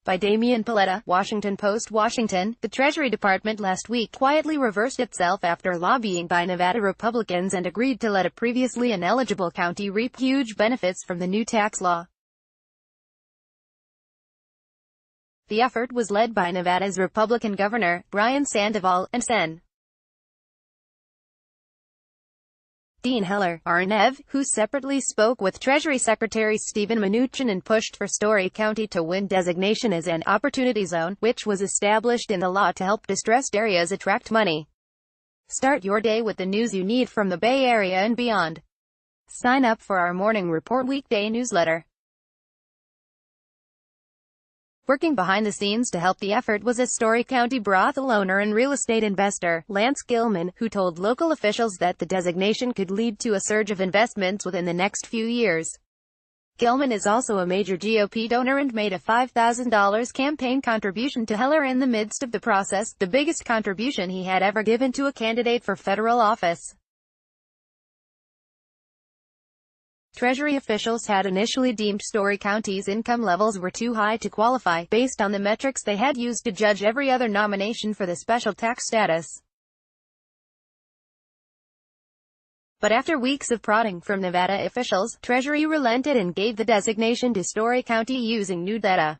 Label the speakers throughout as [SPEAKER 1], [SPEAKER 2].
[SPEAKER 1] By Damian Paletta, Washington Post. Washington, the Treasury Department last week quietly reversed itself after lobbying by Nevada Republicans and agreed to let a previously ineligible county reap huge benefits from the new tax law. The effort was led by Nevada's Republican Governor, Brian Sandoval, and Sen. Dean Heller, RNev, who separately spoke with Treasury Secretary Steven Mnuchin and pushed for Story County to win designation as an opportunity zone, which was established in the law to help distressed areas attract money. Start your day with the news you need from the Bay Area and beyond. Sign up for our Morning Report weekday newsletter. Working behind the scenes to help the effort was a Story County brothel owner and real estate investor, Lance Gilman, who told local officials that the designation could lead to a surge of investments within the next few years. Gilman is also a major GOP donor and made a $5,000 campaign contribution to Heller in the midst of the process, the biggest contribution he had ever given to a candidate for federal office. Treasury officials had initially deemed Story County's income levels were too high to qualify, based on the metrics they had used to judge every other nomination for the special tax status. But after weeks of prodding from Nevada officials, Treasury relented and gave the designation to Story County using new data.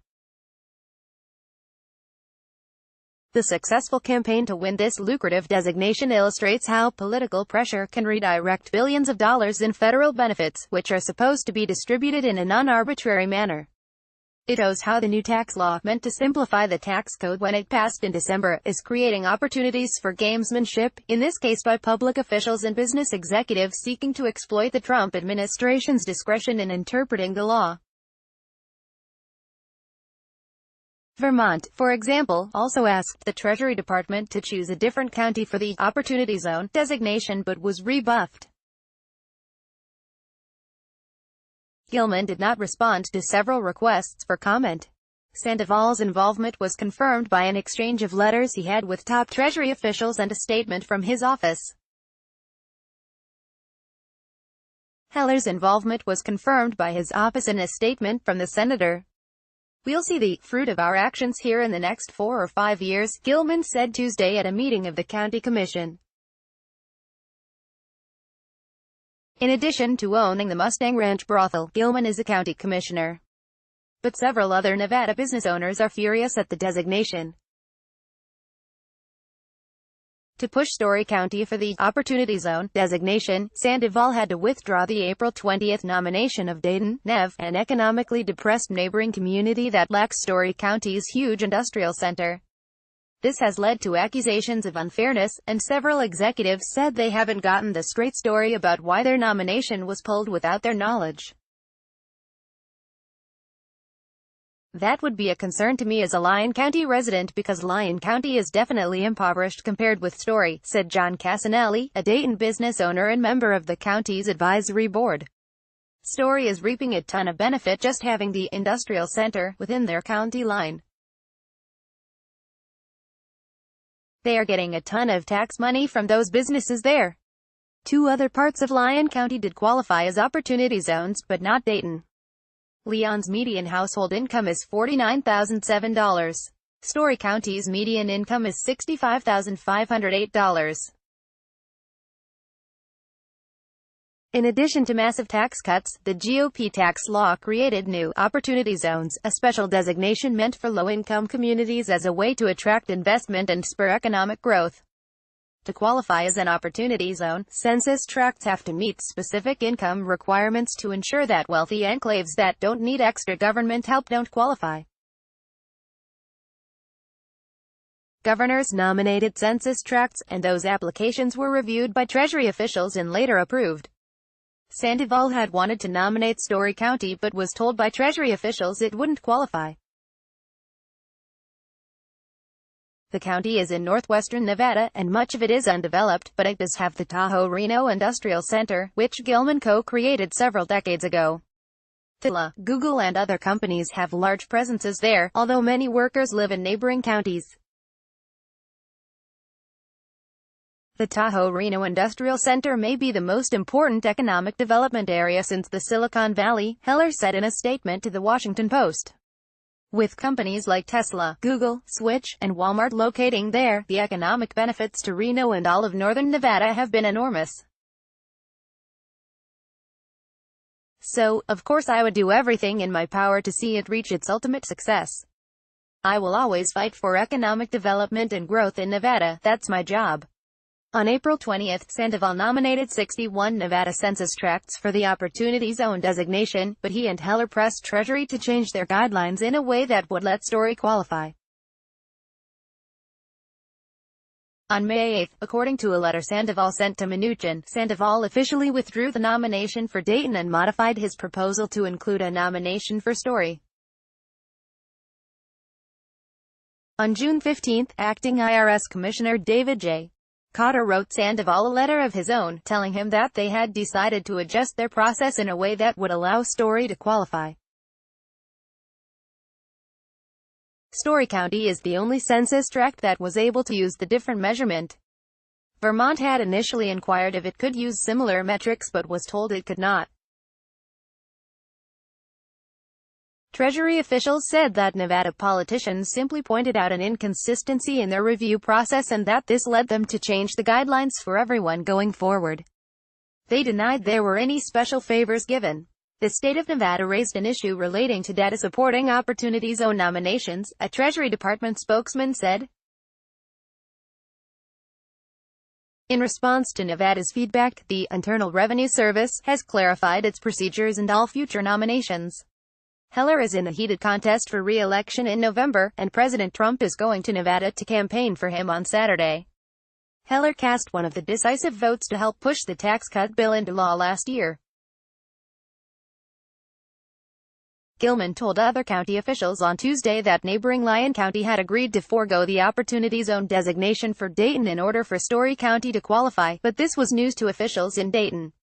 [SPEAKER 1] The successful campaign to win this lucrative designation illustrates how political pressure can redirect billions of dollars in federal benefits, which are supposed to be distributed in a non-arbitrary manner. It shows how the new tax law, meant to simplify the tax code when it passed in December, is creating opportunities for gamesmanship, in this case by public officials and business executives seeking to exploit the Trump administration's discretion in interpreting the law. Vermont, for example, also asked the Treasury Department to choose a different county for the Opportunity Zone designation but was rebuffed. Gilman did not respond to several requests for comment. Sandoval's involvement was confirmed by an exchange of letters he had with top Treasury officials and a statement from his office. Heller's involvement was confirmed by his office in a statement from the senator. "We'll see the fruit of our actions here in the next 4 or 5 years," Gilman said Tuesday at a meeting of the county commission. In addition to owning the Mustang Ranch brothel, Gilman is a county commissioner. But several other Nevada business owners are furious at the designation. To push Story County for the Opportunity Zone designation, Sandoval had to withdraw the April 20 nomination of Dayton, Nev, an economically depressed neighboring community that lacks Story County's huge industrial center. This has led to accusations of unfairness, and several executives said they haven't gotten the straight story about why their nomination was pulled without their knowledge. "That would be a concern to me as a Lyon County resident because Lyon County is definitely impoverished compared with Story," said John Casanelli, a Dayton business owner and member of the county's advisory board. "Story is reaping a ton of benefit just having the industrial center within their county line. They are getting a ton of tax money from those businesses there." 2 other parts of Lyon County did qualify as opportunity zones, but not Dayton. Leon's median household income is $49,007. Story County's median income is $65,508. In addition to massive tax cuts, the GOP tax law created new opportunity zones, a special designation meant for low-income communities as a way to attract investment and spur economic growth. To qualify as an opportunity zone, census tracts have to meet specific income requirements to ensure that wealthy enclaves that don't need extra government help don't qualify. Governors nominated census tracts, and those applications were reviewed by Treasury officials and later approved. Sandoval had wanted to nominate Story County but was told by Treasury officials it wouldn't qualify. The county is in northwestern Nevada, and much of it is undeveloped, but it does have the Tahoe-Reno Industrial Center, which Gilman co-created several decades ago. Tesla, Google and other companies have large presences there, although many workers live in neighboring counties. The Tahoe-Reno Industrial Center may be the most important economic development area since the Silicon Valley, Heller said in a statement to the Washington Post. With companies like Tesla, Google, Switch, and Walmart locating there, the economic benefits to Reno and all of northern Nevada have been enormous. So, of course I would do everything in my power to see it reach its ultimate success. I will always fight for economic development and growth in Nevada, that's my job. On April 20, Sandoval nominated 61 Nevada census tracts for the Opportunity Zone designation, but he and Heller pressed Treasury to change their guidelines in a way that would let Story qualify. On May 8, according to a letter Sandoval sent to Mnuchin, Sandoval officially withdrew the nomination for Dayton and modified his proposal to include a nomination for Story. On June 15, acting IRS Commissioner David J. Cotter wrote Sandoval a letter of his own, telling him that they had decided to adjust their process in a way that would allow Story to qualify. Story County is the only census tract that was able to use the different measurement. Vermont had initially inquired if it could use similar metrics but was told it could not. Treasury officials said that Nevada politicians simply pointed out an inconsistency in their review process and that this led them to change the guidelines for everyone going forward. They denied there were any special favors given. The state of Nevada raised an issue relating to data supporting Opportunity Zone nominations, a Treasury Department spokesman said. In response to Nevada's feedback, the Internal Revenue Service has clarified its procedures and all future nominations. Heller is in a heated contest for re-election in November, and President Trump is going to Nevada to campaign for him on Saturday. Heller cast one of the decisive votes to help push the tax cut bill into law last year. Gilman told other county officials on Tuesday that neighboring Lyon County had agreed to forego the Opportunity Zone designation for Dayton in order for Story County to qualify, but this was news to officials in Dayton.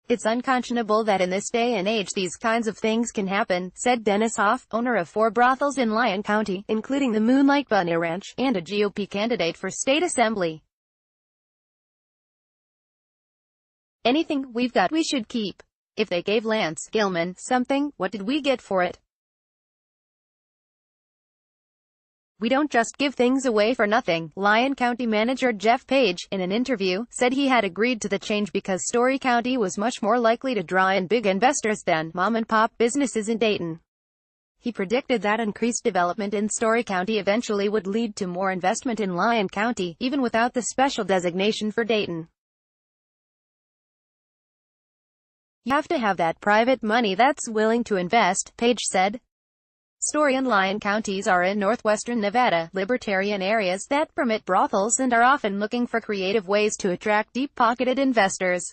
[SPEAKER 1] It's unconscionable that in this day and age these kinds of things can happen, said Dennis Hoff, owner of 4 brothels in Lyon County, including the Moonlight Bunny Ranch, and a GOP candidate for state assembly. Anything we've got we should keep. If they gave Lance Gilman something, what did we get for it? We don't just give things away for nothing. Lyon County Manager Jeff Page, in an interview, said he had agreed to the change because Story County was much more likely to draw in big investors than mom-and-pop businesses in Dayton. He predicted that increased development in Story County eventually would lead to more investment in Lyon County, even without the special designation for Dayton. You have to have that private money that's willing to invest, Page said. Story and Lyon counties are in northwestern Nevada, libertarian areas that permit brothels and are often looking for creative ways to attract deep-pocketed investors.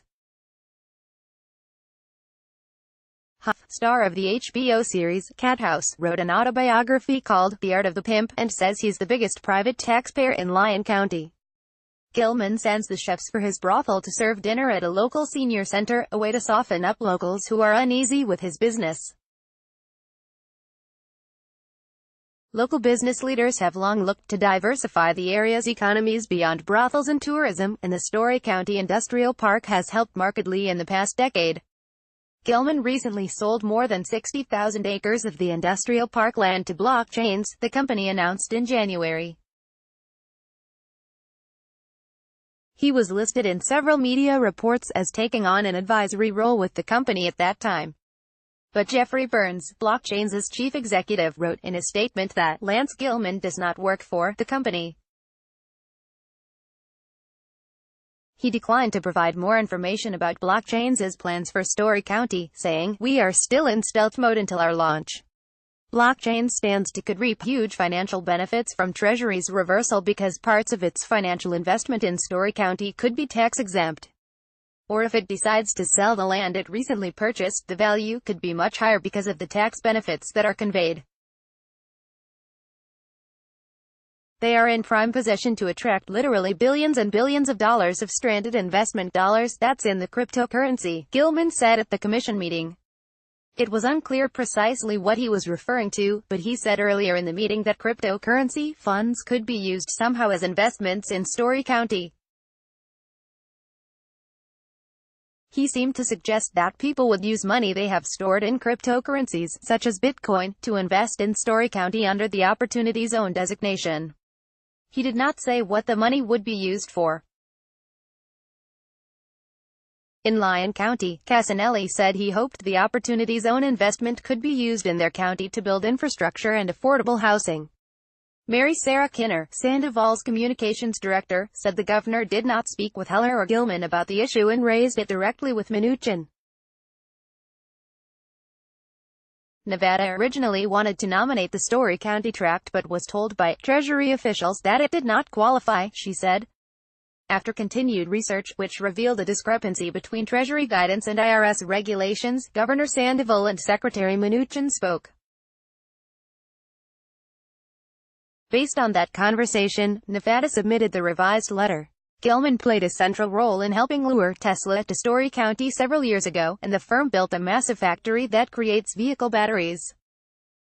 [SPEAKER 1] Huff, star of the HBO series Cat House, wrote an autobiography called The Art of the Pimp, and says he's the biggest private taxpayer in Lyon County. Gilman sends the chefs for his brothel to serve dinner at a local senior center, a way to soften up locals who are uneasy with his business. Local business leaders have long looked to diversify the area's economies beyond brothels and tourism, and the Story County Industrial Park has helped markedly in the past decade. Gilman recently sold more than 60,000 acres of the industrial park land to Blockchains, the company announced in January. He was listed in several media reports as taking on an advisory role with the company at that time. But Jeffrey Burns, Blockchains' chief executive, wrote in a statement that Lance Gilman does not work for the company. He declined to provide more information about Blockchains' plans for Story County, saying, "We are still in stealth mode until our launch." Blockchain stands to could reap huge financial benefits from Treasury's reversal because parts of its financial investment in Story County could be tax-exempt. Or if it decides to sell the land it recently purchased, the value could be much higher because of the tax benefits that are conveyed. They are in prime position to attract literally billions and billions of dollars of stranded investment dollars that's in the cryptocurrency, Gilman said at the commission meeting. It was unclear precisely what he was referring to, but he said earlier in the meeting that cryptocurrency funds could be used somehow as investments in Story County. He seemed to suggest that people would use money they have stored in cryptocurrencies, such as Bitcoin, to invest in Story County under the Opportunity Zone designation. He did not say what the money would be used for. In Lyon County, Casanelli said he hoped the Opportunity Zone investment could be used in their county to build infrastructure and affordable housing. Mary Sarah Kinner, Sandoval's communications director, said the governor did not speak with Heller or Gilman about the issue and raised it directly with Mnuchin. Nevada originally wanted to nominate the Story County tract but was told by Treasury officials that it did not qualify, she said. After continued research, which revealed a discrepancy between Treasury guidance and IRS regulations, Governor Sandoval and Secretary Mnuchin spoke. Based on that conversation, Nevada submitted the revised letter. Gilman played a central role in helping lure Tesla to Story County several years ago, and the firm built a massive factory that creates vehicle batteries.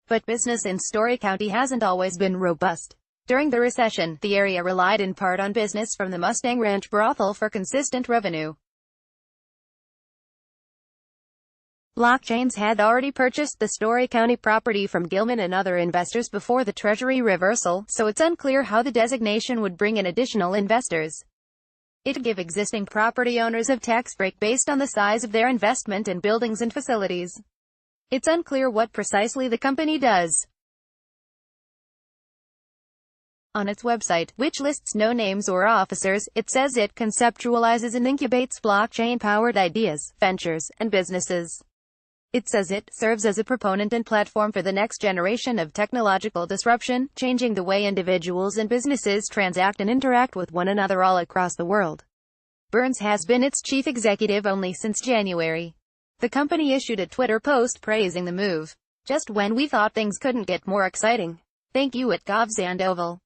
[SPEAKER 1] But business in Story County hasn't always been robust. During the recession, the area relied in part on business from the Mustang Ranch brothel for consistent revenue. Blockchains had already purchased the Story County property from Gilman and other investors before the Treasury reversal, so it's unclear how the designation would bring in additional investors. It'd give existing property owners a tax break based on the size of their investment in buildings and facilities. It's unclear what precisely the company does. On its website, which lists no names or officers, it says it conceptualizes and incubates blockchain-powered ideas, ventures, and businesses. It says it serves as a proponent and platform for the next generation of technological disruption, changing the way individuals and businesses transact and interact with one another all across the world. Burns has been its chief executive only since January. The company issued a Twitter post praising the move. Just when we thought things couldn't get more exciting. Thank you @GovSandoval.